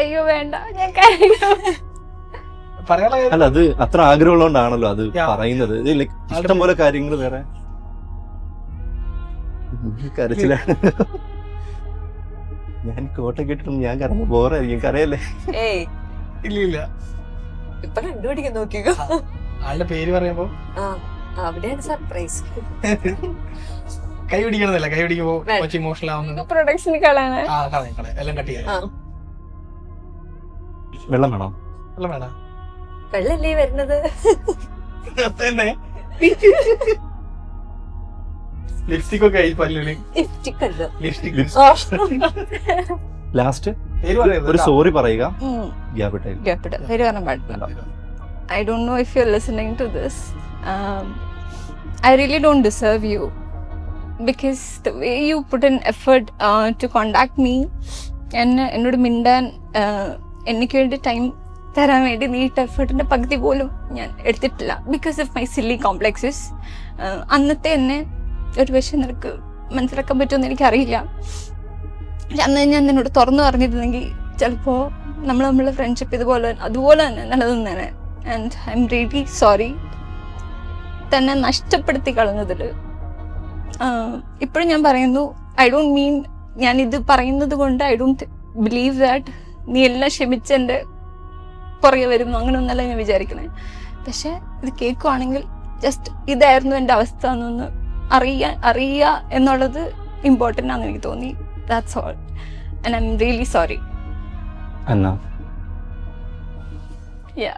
അയ്യോ വേണ്ട, ഞാൻ കരയും. അല്ല, അത് അത്ര ആഗ്രഹമുള്ളതുകൊണ്ടാണല്ലോ അത് പറയുന്നത്. ഇഷ്ടം പോലെ കാര്യങ്ങൾ വേറെ കരച്ചിലാണ്. ഞാൻ കോട്ട കേട്ടിട്ടും ഞാൻ കരഞ്ഞ ബോറായിരിക്കും. കരയല്ലേ? ഏയ് ഇല്ല ഇപ്പൊ കണ്ടുപിടിക്കാൻ നോക്കിക്കോ. ആളുടെ പേര് പറയുമ്പോ അവിടെയാണ് സർപ്രൈസ്. കൈ പിടിക്കണമെന്നല്ല, കൈ പിടിക്കുമ്പോ കുറച്ച് ഇമോഷണൽ ആവുന്നത്. പ്രൊഡക്ഷൻ കളയാണ്. എല്ലാം കട്ട് ചെയ്യാം. വെള്ളം വേണോ? വെള്ളം വേണം. വെള്ളല്ലേ വരുന്നത്? ലിപ്സ്റ്റിക് ഒക്കെ ആയി പല്ലില്. ലിപ്സ്റ്റിക് ലാസ്റ്റ് പേര് പറയുന്നത് ഒരു സോറി പറയുക. പേര് പറയാൻ പാടില്ല. I don't know if you're listening to this. I really don't deserve you because the way you put in effort to contact me and എന്നോട് മിണ്ടാൻ എനിക്ക് വേണ്ടി ടൈം തരാൻ വേണ്ടി നീ ഇട്ട എഫേർട്ടിൻ്റെ പകുതി പോലും ഞാൻ എടുത്തിട്ടില്ല. Because of my silly complexes. അന്നത്തെ എന്നെ ഒരു പക്ഷേ നിനക്ക് മനസ്സിലാക്കാൻ പറ്റുമെന്ന് എനിക്കറിയില്ല. അന്ന് ഞാൻ നിന്നോട് തുറന്നു പറഞ്ഞിരുന്നെങ്കിൽ ചിലപ്പോൾ നമ്മളെ ഫ്രണ്ട്ഷിപ്പ് അതുപോലെ തന്നെ നിലനിന്നേനെ. And I'm really sorry തന്നെ നഷ്ടപ്പെടുത്തി കളഞ്ഞതിൽ. ഇപ്പോഴും ഞാൻ പറയുന്നു, ഐ ഡോണ്ട് മീൻ, ഞാനിത് പറയുന്നത് കൊണ്ട് ഐ ഡോണ്ട് ബിലീവ് ദാറ്റ് നീ എല്ലാം ക്ഷമിച്ചെൻ്റെ പുറകെ വരും, അങ്ങനെ ഒന്നല്ല ഞാൻ വിചാരിക്കണേ. പക്ഷെ ഇത് കേൾക്കുവാണെങ്കിൽ ജസ്റ്റ് ഇതായിരുന്നു എൻ്റെ അവസ്ഥ എന്നൊന്ന് അറിയുക എന്നുള്ളത് ഇമ്പോർട്ടൻ്റ് ആണെന്ന് എനിക്ക് തോന്നി. That's all. And I'm really sorry. എന്നാ Yeah.